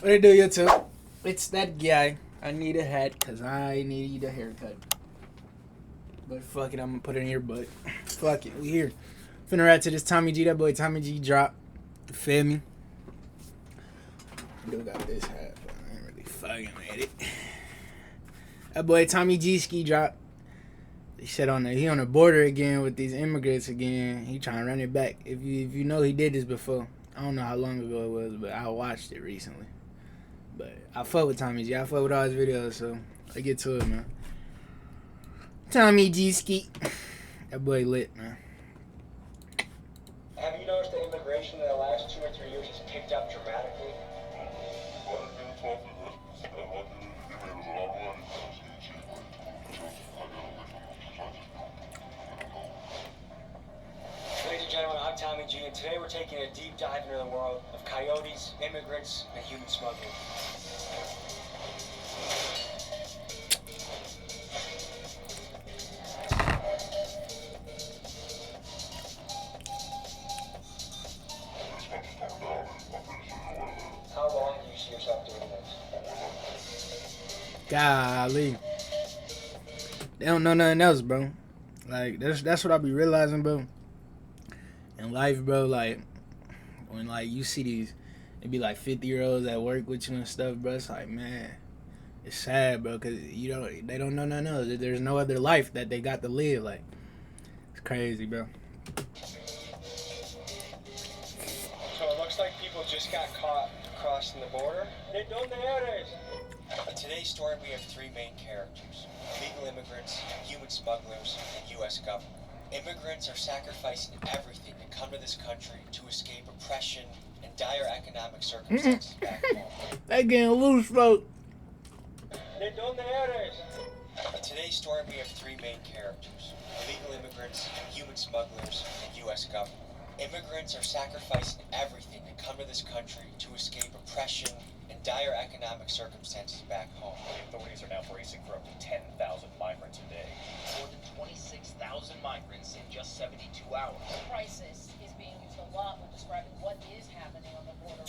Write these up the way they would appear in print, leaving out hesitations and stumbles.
What it do, YouTube? It's that guy. I need a hat because I need a haircut. But fuck it, I'm gonna put it in your butt. Fuck it, we here. Finna rap to this Tommy G. That boy Tommy G drop. You feel me? I do got this hat, but I ain't really fucking with it. That boy Tommy G ski drop. He said he on the border again with these immigrants again. He trying to run it back. If you know he did this before. I don't know how long ago it was, but I watched it recently. But I fuck with Tommy G. I fuck with all his videos, so I get to it, man. Tommy G ski. That boy lit, man. Have you noticed the immigration in the last 2 or 3 years has picked up dramatically? Ladies and gentlemen, I'm Tommy G, and today we're taking a deep dive into the world of coyotes, immigrants, and human smuggling. How long do you see yourself doing this? Golly. They don't know nothing else, bro. Like, that's what I be realizing, bro. In life, bro, like, when, like, you see these, it be, like, 50-year-olds that work with you and stuff, bro, it's like, man, it's sad, bro, because they don't know nothing else. There's no other life that they got to live, like, it's crazy, bro. So it looks like people just got caught crossing the border. In today's story, we have three main characters: illegal immigrants, human smugglers, and U.S. government. Immigrants are sacrificing everything to come to this country to escape oppression and dire economic circumstances back home. They getting loose, bro. In today's story, we have three main characters: illegal immigrants, human smugglers, and U.S. government. Immigrants are sacrificing everything to come to this country to escape oppression and dire economic circumstances back home. Authorities are now bracing for up to 10,000 migrants a day. More than 26,000 migrants in just 72 hours. The crisis is being used a lot when describing what is happening on the border.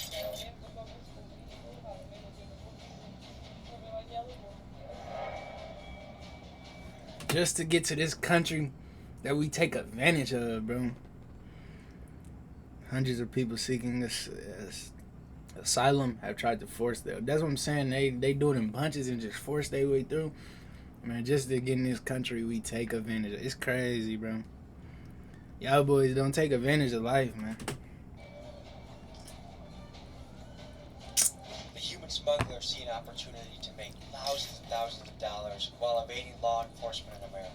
Just to get to this country that we take advantage of, bro. Hundreds of people seeking this asylum have tried to force them. That's what I'm saying. They do it in bunches and just force their way through. Man, just to get in this country, we take advantage of it. It's crazy, bro. Y'all boys don't take advantage of life, man. The human smugglers see an opportunity to make thousands and thousands of dollars while evading law enforcement in America.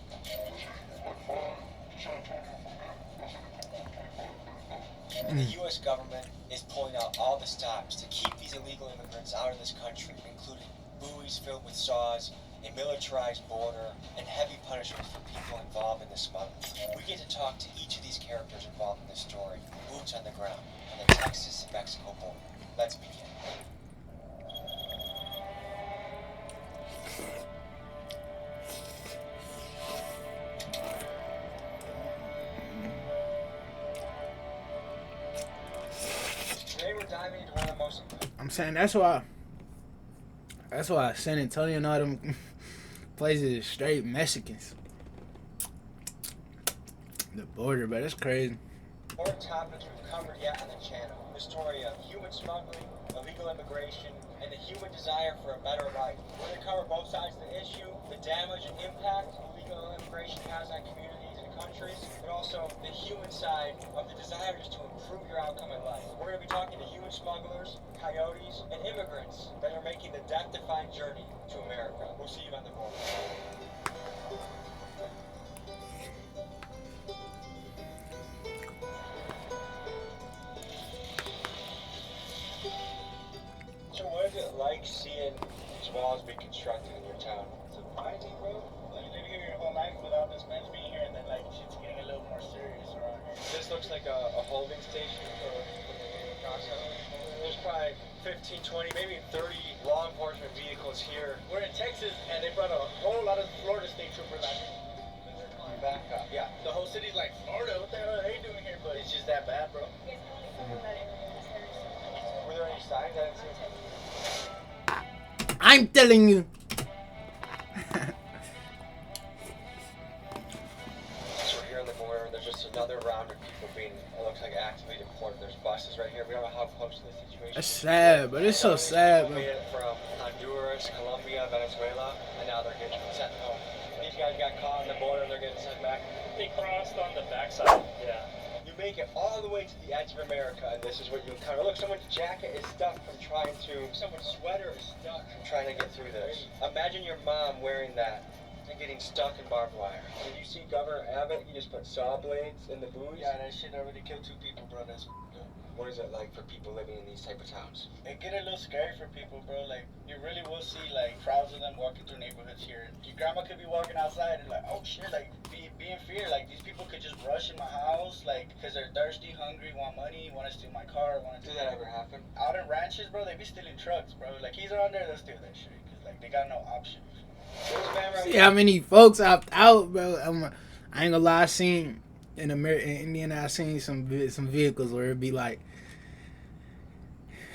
The U.S. government is pulling out all the stops to keep these illegal immigrants out of this country, including buoys filled with saws, a militarized border, and heavy punishments for people involved in the smuggling. We get to talk to each of these characters involved in this story, boots on the ground, on the Texas-Mexico border. Let's begin. Today we're diving into one of the most... I'm saying that's why San Antonio and all them places is straight Mexicans. The border, but that's crazy. important topics we've covered yet on the channel. The story of human smuggling, illegal immigration, and the human desire for a better life. We're going to cover both sides of the issue, the damage and impact illegal immigration has on communities and countries, but also the human side of the desires to improve your outcome in life. We're going to be talking to human smugglers, coyotes, and immigrants that are making the death-defying journey to America. We'll see you on the border. So what is it like seeing these walls being constructed in your town? Surprising, bro. Like, you live here your whole life without this fence being here, and then, like, shit's getting a little more serious around here. This looks like a holding station for the process. There's probably 15, 20, maybe 30 law enforcement vehicles here. We're in Texas, and they brought a whole lot of Florida state troopers out here. Back up. Yeah. The whole city's like, Florida, what the hell are they doing here? But it's just that bad, bro. Were there any signs? I didn't see. I'm telling you. So we're here on the border. There's just another round of people being, it looks like, actively deported. There's buses right here. We don't know how close to the situation. That's sad, but it's so sad, They bro. made it from Honduras, Colombia, Venezuela, and now they're getting sent home. These guys got caught on the border. They're getting sent back. They crossed on the backside. Yeah. You make it all the way to the edge of America, and this is what you encounter. Look, someone's jacket is stuck from trying to, someone's sweater is stuck from trying to get through this. Imagine your mom wearing that and getting stuck in barbed wire. Did you see Governor Abbott? He just put saw blades in the booze. Yeah, that shit already killed 2 people, bro. That's good. What is it like for people living in these type of towns? It get a little scary for people, bro. Like, you really will see, like, crowds of them walking through neighborhoods here. Your grandma could be walking outside and, like, oh, shit, like, be in fear. Like, these people could just rush in my house, like, because they're thirsty, hungry, want money, want to steal my car, want to Did that ever happen? Out in ranches, bro, they be stealing trucks, bro. Like, he's around there, they'll steal that shit. Because, like, they got no option. There's a man right See here. how many folks opt out, bro. I ain't gonna lie. I seen in Indiana, I seen some vehicles where it'd be like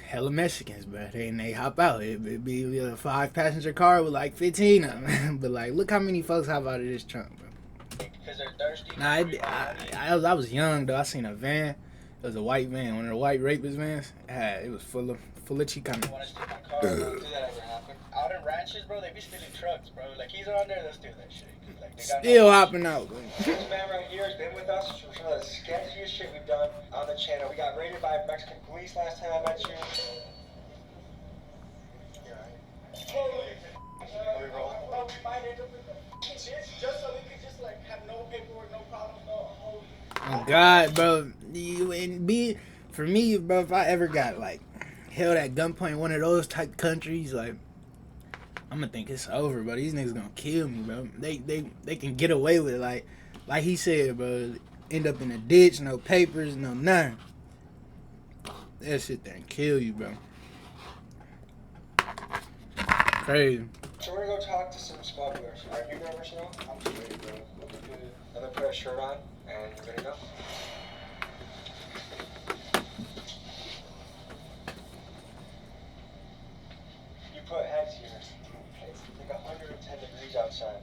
hella Mexicans, bro. They hop out. It'd be a 5-passenger car with like 15 of them. But like, look how many folks hop out of this trunk, bro. Because they're thirsty. Nah, I was young though. I seen a van. It was a white van, one of the white rapist vans. It was full of Chicano. Want to steal my car. Did that ever happen? Out in ranches, bro, they be stealing trucks, bro. Like, he's around there, they'll steal that shit. 'Cause, like, they got Still no hopping out, bro. This man right here has been with us for some of the sketchiest shit we've done on the channel. We got raided by Mexican police last time I met you. Are we rolling? Well, we might end up in the just so we could just, like, have no paperwork, no problems, no holy. Oh God, bro. For me, bro, if I ever got like held at gunpoint in one of those type countries, like I'm gonna think it's over, bro. These niggas gonna kill me, bro. They can get away with it, like he said, bro. End up in a ditch, no papers, no nothing. That shit there and kill you, bro. Crazy. So we're gonna go talk to some smugglers. Are you nervous at all? I'm just ready, bro. I'm gonna put a shirt on and we're gonna go. You put heads here. It's like 110 degrees outside.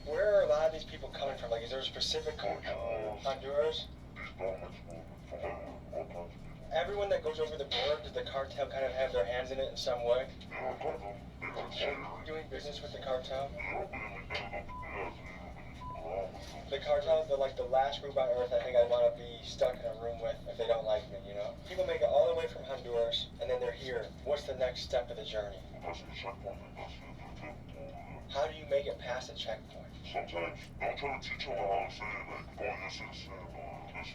Where are a lot of these people coming from? Like, is there a specific country? Honduras? Everyone that goes over the border, does the cartel kind of have their hands in it in some way? Doing business with the cartel? The cartel, they're like the last group on earth I think I'd want to be stuck in a room with if they don't like me, you know? People make it all the way from Honduras, and then they're here. What's the next step of the journey? How do you make it past a checkpoint? Sometimes I'll try to teach them how to say it, like, oh, this is this,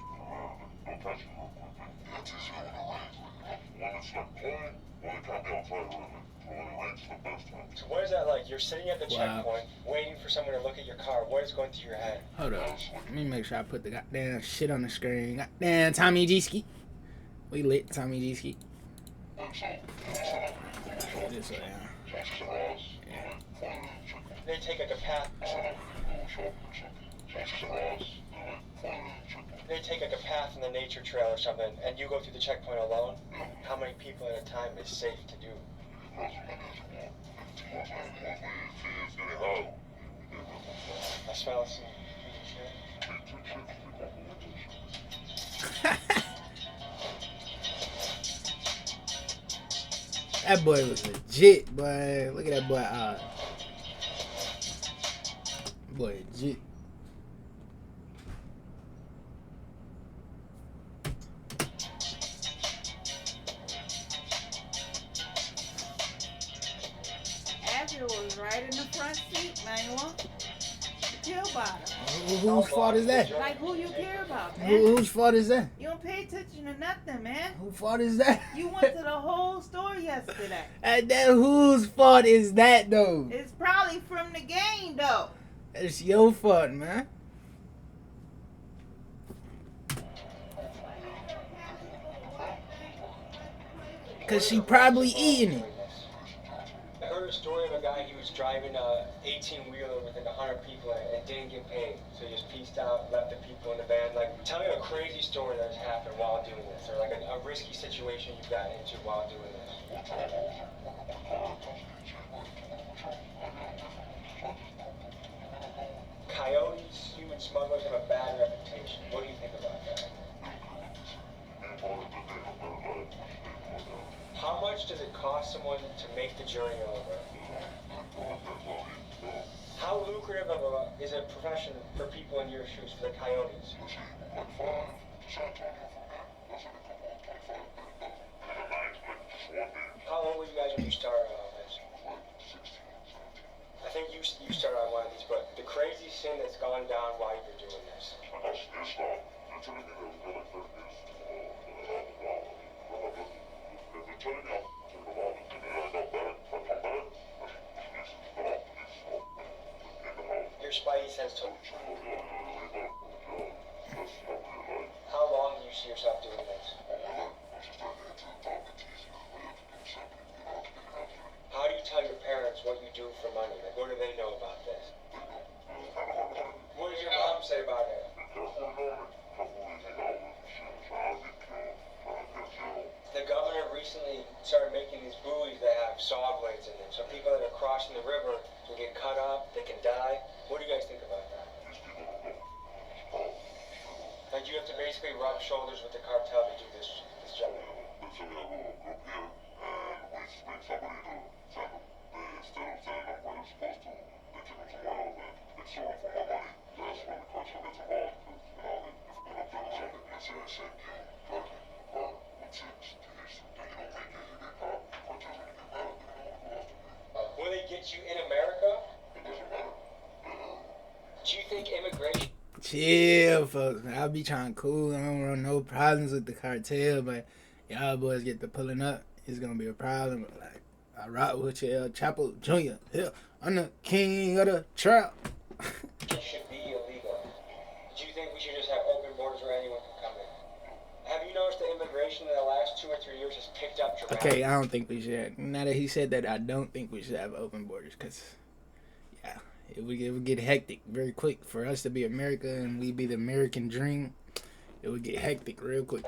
don't touch it real quick. That is really the when it's like point, when they come down fire with it. So when it rains, the best time. So what is that like? You're sitting at the Wow. checkpoint, waiting for someone to look at your car. What is going through your head? Hold up. Let me make sure I put the goddamn shit on the screen. Goddamn Tommy G Ski. We lit Tommy G Ski. This way, They take like a path. They take like a path in the nature trail or something, and you go through the checkpoint alone. How many people at a time is safe to do? I smell some shit. That boy was legit, boy. Look at that boy. Boy, legit. Andrew was right in the front seat, man. You care about him. Whose fault is that? Like, who you care about, man? Whose fault is that? You don't pay attention to nothing, man. Whose fault is that? You went to the whole store yesterday. And then whose fault is that, though? It's probably from the game, though. It's your fault, man. Cause she probably eating it. I heard a story of a guy, he was driving a 18-wheeler with like 100 people in it, and it didn't get paid, so you just pieced out, left the people in the van. Like, tell me a crazy story that's happened while doing this, or like a risky situation you've gotten into while doing this. Coyotes, human smugglers have a bad reputation. What do you think about that? How much does it cost someone to make the journey over? How lucrative of is a profession for people in your shoes, for the coyotes? How old were you guys when you started on this? I think you started on one of these, but the craziest thing that's gone down while you've been doing this. Your spidey sense told you. How long do you see yourself doing this? How do you tell your parents what you do for money? Like, what do they know about this? What does your mom say about it? The governor recently started making these buoys that have saw blades in them, so people that are crossing the river can get cut up, they can die. What do you guys think about that? Like, you have to basically rub shoulders with the cartel to do this job. Will they get you in America? Do you think immigration... Chill, folks. I'll be trying cool. I don't want no problems with the cartel, but y'all boys get to pulling up, it's gonna be a problem. Like, I rock with you, El Chapo Jr. Hell, I'm the king of the trap. It should be illegal. Do you think we should just have open borders where anyone can come in? Have you noticed that immigration in the last 2 or 3 years has picked up dramatically? Okay, I don't think we should. Now that he said that, I don't think we should have open borders, because, yeah, it would get hectic very quick. For us to be America and we be the American dream, it would get hectic real quick.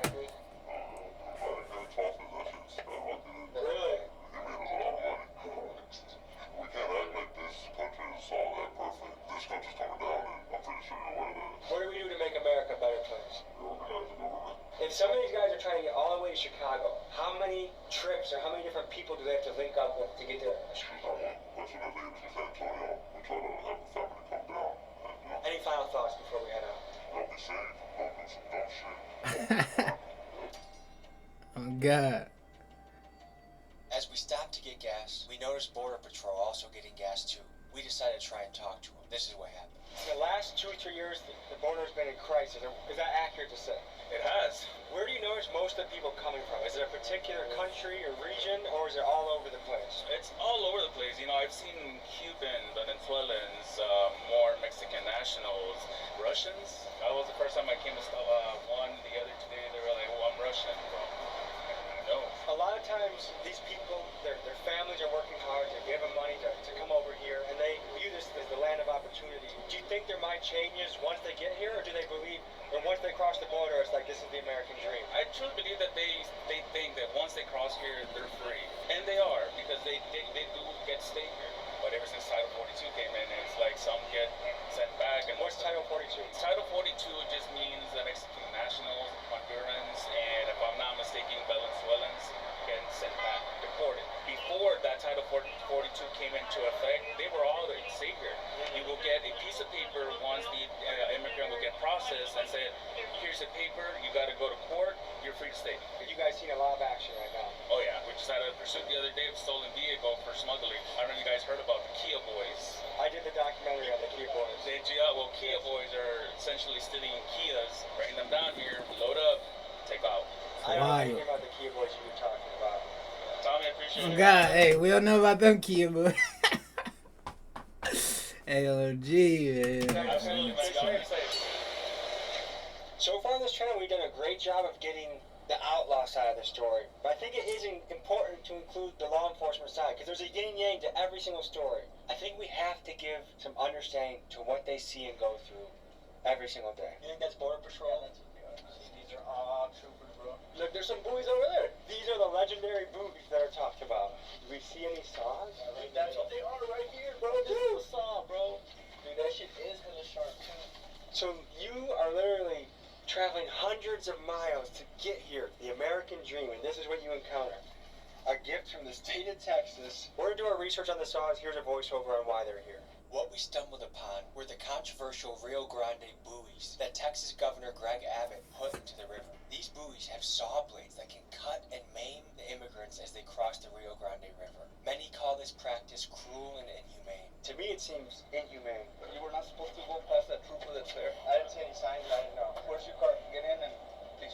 What do we do to make America a better place? If some of these guys are trying to get all the way to Chicago, how many trips or how many different people do they have to link up with to get there? Any final thoughts before we head out? Oh, God. As we stopped to get gas, we noticed Border Patrol also getting gas too. We decided to try and talk to them. This is what happened. In the last 2 or 3 years, the border's been in crisis. Is that accurate to say? It has. Where do you notice most of the people coming from? Is it a particular country or region, or is it all over the place? It's all over the place. You know, I've seen Cuban, Venezuelans, more Mexican nationals, Russians. That was the first time I came to one the other today. They were like, "Oh, I'm Russian." No. A lot of times, these people, their families are working hard to give them money to come over here, and they view this as the land of opportunity. Do you think their mind changes once they get here, or do they believe, or once they cross the border, it's like this is the American dream? I truly believe that they think that once they cross here, they're free. And they are, because they do get stay here. But ever since Title 42 came in, it's like some get sent back. And What's Title 42? Title 42 just means that Mexican nationals, Hondurans, and if I'm not mistaken, Venezuelans get sent back, deported. Before that Title 42 came into effect, they were all stay here. You will get a piece of paper once the immigrant will get processed and say, here's a paper, you got to go to court, you're free to stay. You guys seen a lot of action right now. Oh yeah, we just had a pursuit the other day of stolen vehicle for smuggling. I don't know if you guys heard about the Kia Boys. I did the documentary on the Kia Boys. Well, Kia Boys are essentially stealing Kias, bringing them down here, load up, take out. I don't know anything about the Kia Boys you were talking about. Tommy, I appreciate Oh, it. God, hey, we don't know about them Kia boys. ALG, man. Absolutely, man. So far on this channel, we've done a great job of getting the outlaw side of the story. But I think it is important to include the law enforcement side, because there's a yin-yang to every single story. I think we have to give some understanding to what they see and go through every single day. You think that's Border Patrol? These are all troopers, bro. Look, there's some buoys over there. These are the legendary buoys that are talked about. Do we see any saws? That's what they are right here, bro. This is a saw, bro. Dude, that shit is hella sharp, too. So you are literally traveling hundreds of miles to get here, the American dream, and this is what you encounter. A gift from the state of Texas. We're gonna do our research on the saws. Here's a voiceover on why they're here. What we stumbled upon were the controversial Rio Grande buoys that Texas Governor Greg Abbott put into the river. These buoys have saw blades that can cut and maim the immigrants as they cross the Rio Grande River. Many call this practice cruel and inhumane. To me, it seems inhumane. You were not supposed to go past that trooper that's there. I didn't see any signs. I didn't know. Where's your car? Get in and please.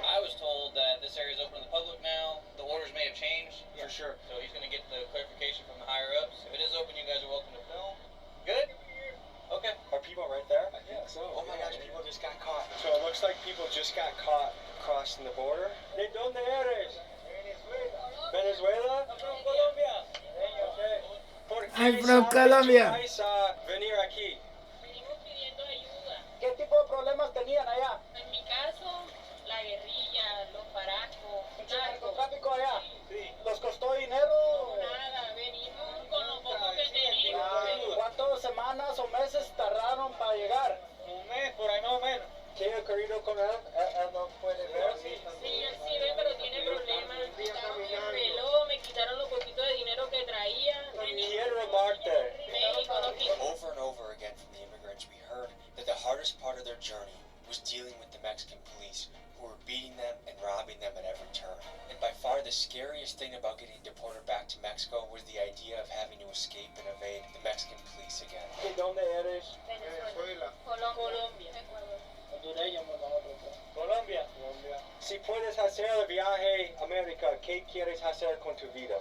I was told that this area is open to the public now. The orders may have changed. For sure. So he's going to get the clarification from the higher ups. If it is open, you guys are welcome to film. Good? Okay. Are people right there? I think so. Oh my gosh, people just got caught. So it looks like people just got caught crossing the border. ¿De dónde eres? Venezuela? I'm from Colombia. Okay. ¿Por qué I'm from sabes Colombia. tú vais a venir aquí? Venimos pidiendo ayuda. ¿Qué tipo de problemas tenían allá? En mi caso, la guerrilla, los baracos, Mucho narcos. narcotráfico allá. Sí. ¿Los costó dinero? Nada, venimos con lo poco que tenemos. ¿Cuántas semanas o meses tardaron para llegar? Un mes, por ahí más o menos. ¿Qué ha ocurrido con él? Él no puede ver. Sí, él sí ve, pero tiene problemas. Me peló, me quitaron los poquitos de dinero que traía. ¿Quién robarte? México no quiso. Over and over again from the immigrants, we heard that the hardest part of their journey was dealing with the Mexican police, who were beating them and robbing them at every turn. And by far the scariest thing about getting deported back to Mexico was the idea of having to escape and evade the Mexican police again. ¿De dónde eres? Venezuela. Colombia. Hondureño, nosotros. Colombia. Si puedes hacer el viaje a América, ¿qué quieres hacer con tu vida?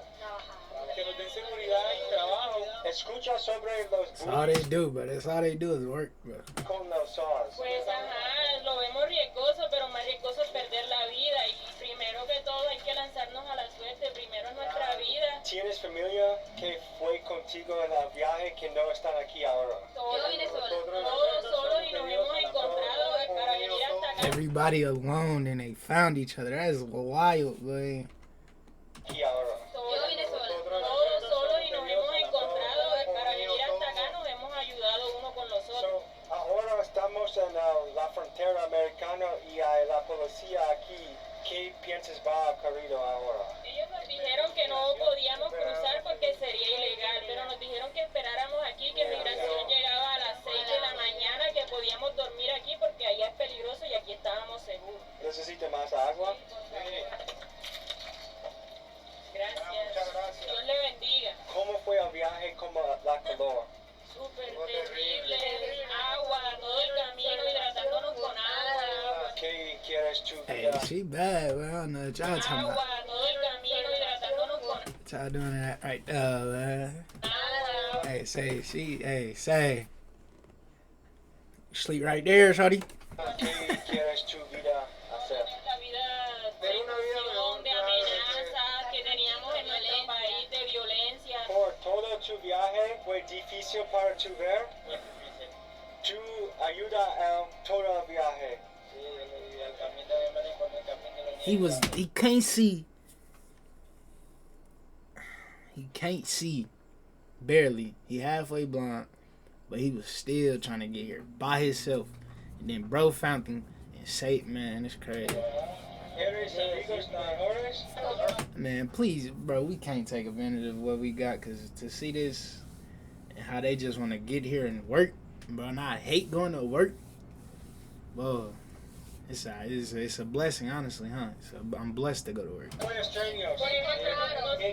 Que nos den seguridad y trabajo. Escucha sobre los That's all they buoys do, bro. That's all they do is work, bro. con los saws. Pues ajá, lo vemos riesgoso, pero más riesgoso es perder la vida. Y primero que todo hay que lanzarnos a la suerte. Primero es nuestra vida. ¿Tienes familia que fue contigo en el viaje que no están aquí ahora? Yo vine sola. Todos solos y nos hemos encontrado para venir hasta acá. Everybody alone and they found each other. That is wild, boy. Aquí ahora. Yo vine sola. Todos solos y nos hemos encontrado para venir hasta acá. Nos hemos ayudado uno con los otros. So, ahora estamos en la frontera americana y hay la policía aquí. ¿Qué piensas va a ocurrir ahora? Ellos nos dijeron que no podíamos cruzar porque sería ilegal, pero nos dijeron que esperáramos aquí, que migración llegaba a las 6 de la mañana, que podíamos dormir aquí porque allá es peligroso y aquí estábamos seguros. ¿Necesita más agua? Gracias. Dios le bendiga. ¿Cómo fue el viaje como la calor? Súper terrible. Agua, todo el camino hidratándonos con agua. ¿Qué quieres tú? Hey, she bad, bro. I don't know what y'all talking Agua, about. todo el camino hidratándonos con What y'all doing that right there, man? agua. Hey, say. You sleep right there, shorty. ¿Qué quieres tu vida hacer? La vida de inundación, de amenazas que teníamos en nuestro país, de violencia. Por todo tu viaje fue difícil para tu ver. ¿Tú ayuda en todo el viaje? He can't see. He can't see. Barely. He halfway blind. But he was still trying to get here by himself. And then bro found him and saved, man, it's crazy. ¿Eres amigos mejores? Man, please, bro, we can't take advantage of what we got, because to see this and how they just want to get here and work, bro, and I hate going to work, bro, it's a blessing, honestly, huh? I'm blessed to go to work. Muy extraños.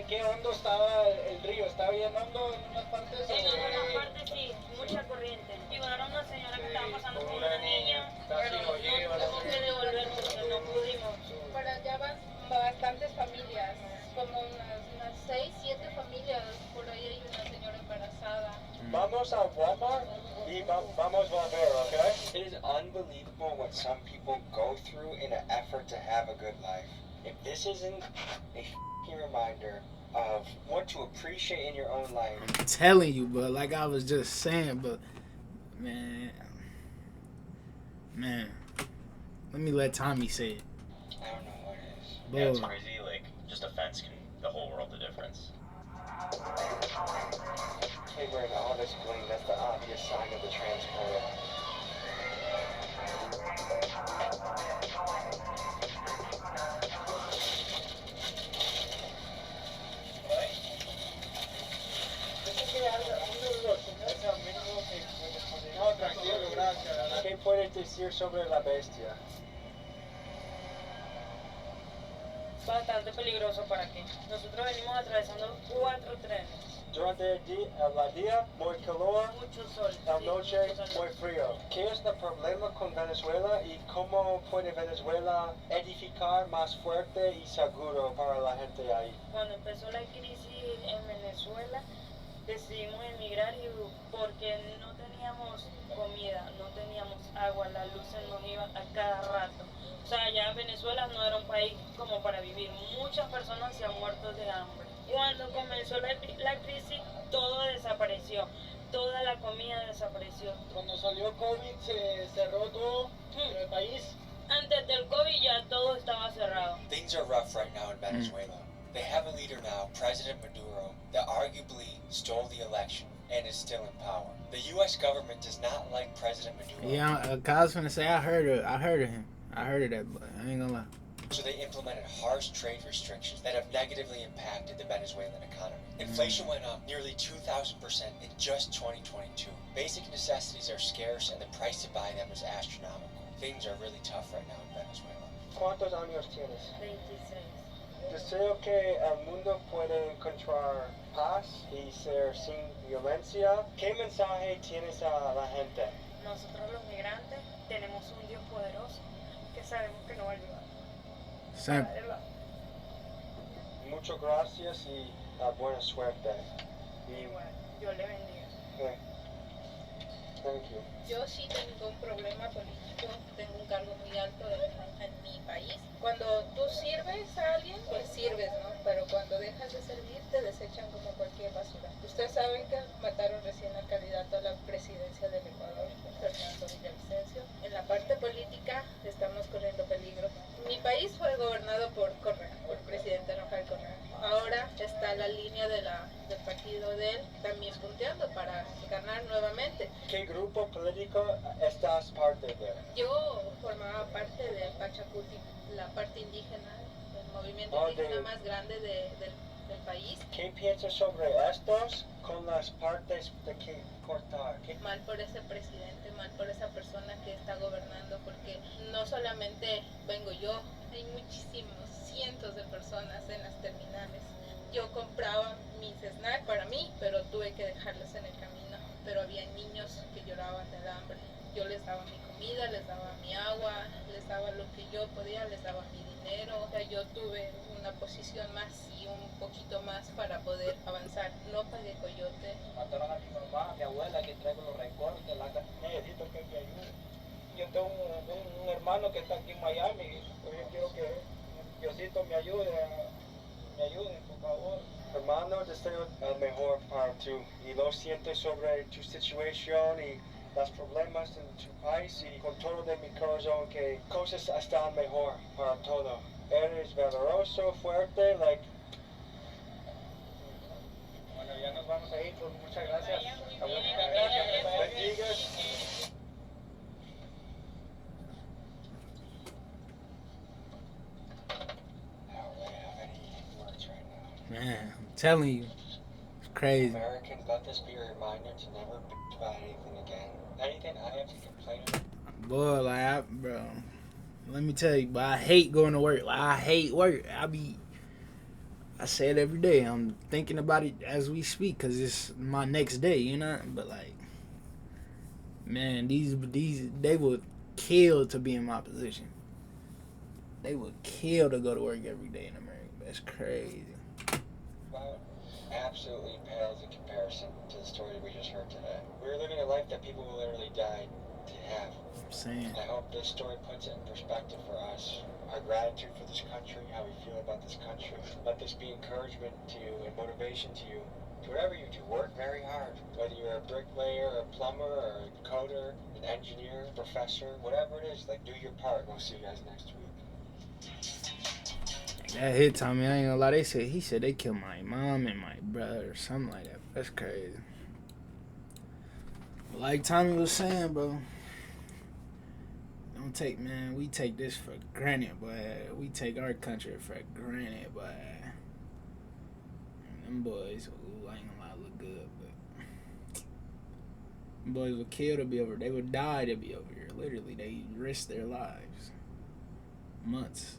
¿Qué hondo estaba el río? ¿Estaba bien hondo en unas partes? En algunas partes sí, mucha corriente. Ayudaron a una señora que estaba pasando con una niña, pero no tuvimos que devolver porque no pudimos. Para allá van bastantes familias, como unas 6, 7 familias. Por ahí hay una señora embarazada. Vamos al Walmart y vamos volver, okay? It is unbelievable what some people go through in an effort to have a good life. If this isn't a f***ing reminder of what to appreciate in your own life. I'm telling you, but like I was just saying, but man, let me let Tommy say it. I don't know what it is. Boy. Yeah, it's crazy. Like, just a fence can the whole world the difference. Hey, wearing all this bling, that's the obvious sign of the transporter. No, tranquilo, gracias. ¿Qué puedes decir sobre la bestia? Bastante peligroso para aquí. Nosotros venimos atravesando 4 trenes. Durante el día, muy calor, Mucho sol. la sí, noche, mucho sol. muy frío. ¿Qué es el problema con Venezuela y cómo puede Venezuela edificar más fuerte y seguro para la gente ahí? Cuando empezó la crisis en Venezuela, decidimos emigrar y porque no teníamos comida, no teníamos agua, las luces nos iban a cada rato. O sea, ya Venezuela no era un país como para vivir. Muchas personas se han muerto de hambre. Cuando comenzó la crisis, todo desapareció. Toda la comida desapareció. Cuando salió COVID se cerró todo en el país. Antes del COVID ya todo estaba cerrado. Things are rough right now in Venezuela. They have a leader now, President Maduro, that arguably stole the election and is still in power. The U.S. government does not like President Maduro. Yeah, I was gonna say I heard of him. I heard of that, but I ain't gonna lie. So they implemented harsh trade restrictions that have negatively impacted the Venezuelan economy. Inflation went up nearly 2,000% in just 2022. Basic necessities are scarce and the price to buy them is astronomical. Things are really tough right now in Venezuela. ¿Cuántos años tienes? 26. Deseo que el mundo pueda encontrar paz y ser sin violencia. ¿Qué mensaje tienes a la gente? Nosotros los migrantes tenemos un Dios poderoso que sabemos que nos va a ayudar. Sam, Muchas gracias y buena suerte. Y, Igual, Dios le bendiga. thank you. Yo sí tengo un problema político, tengo un cargo muy alto en mi país. Cuando tú sirves a alguien, pues sirves, ¿no? Pero cuando dejas de servir, te desechan como cualquier basura. Ustedes saben que mataron recién al candidato a la presidencia del Ecuador, Fernando Villavicencio. En la parte política estamos corriendo peligro. Mi país fue gobernado por Correa, por el presidente Rafael Correa. Ahora está la línea del partido de él también punteando para ganar nuevamente. ¿Qué grupo político estás parte de? Yo formaba parte del Pachacuti, la parte indígena, el movimiento indígena más grande del país. ¿Qué piensas sobre estos con las partes de que cortar? Mal por ese presidente, mal por esa persona que está gobernando, porque no solamente vengo yo, hay muchísimos, cientos de personas en las terminales. Yo compraba mis snacks para mí, pero tuve que dejarlos en el camino. Pero había niños que lloraban del hambre. Yo les daba mi comida, les daba mi agua, les daba lo que yo podía, les daba mi dinero. O sea, yo tuve una posición más y un poquito más para poder avanzar. No pagué coyote. Mataron a mi mamá, a mi abuela, que traigo los recortes, necesito que me ayude. Yo tengo un hermano que está aquí en Miami, pues yo quiero que Diosito me ayude, por favor. Hermano, deseo el mejor para tú y lo siento sobre tu situación y los problemas en tu país y con todo de mi corazón que cosas están mejor para todo. Eres valeroso, fuerte, like. Bueno, ya nos vamos a ir, pues muchas gracias. Muchas gracias. Bendigas. man, I'm telling you, it's crazy. Americans, let this be a reminder to never bitch about anything again. Anything I have to complain about. Boy, like, bro, let me tell you, but I hate going to work. Like, I hate work. I say it every day. I'm thinking about it as we speak because it's my next day, you know? But, like, man, they would kill to be in my position. They would kill to go to work every day in America. That's crazy. Wow. absolutely pales in comparison to the story we just heard today. We're living a life that people will literally die to have. I'm saying. I hope this story puts it in perspective for us. Our gratitude for this country, how we feel about this country. Let this be encouragement to you and motivation to you. To whatever you do, work very hard. Whether you're a bricklayer, or a plumber, or a coder, an engineer, professor, whatever it is, like, do your part. We'll see you guys next week. That hit Tommy. I ain't gonna lie. He said they killed my mom and my brother or something like that. That's crazy. Like Tommy was saying, bro. Don't take, man. We take this for granted, but we take our country for granted, but them boys, ooh, I ain't gonna lie, look good, but them boys would kill to be over. They would die to be over here. Literally, they risked their lives. Months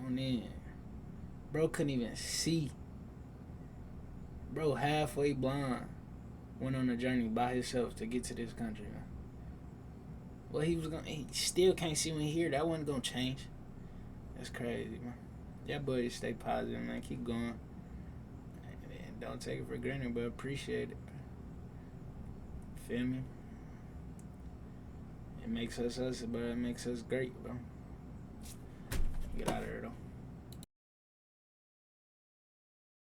on end. Bro couldn't even see. Bro halfway blind. Went on a journey by himself to get to this country, man. Well, he still can't see when he here. That wasn't gonna change. That's crazy, man. Yeah, buddy, stay positive, man. Keep going. And don't take it for granted, but appreciate it. Feel me? It makes us us, but it makes us great, bro. Get out of here, though.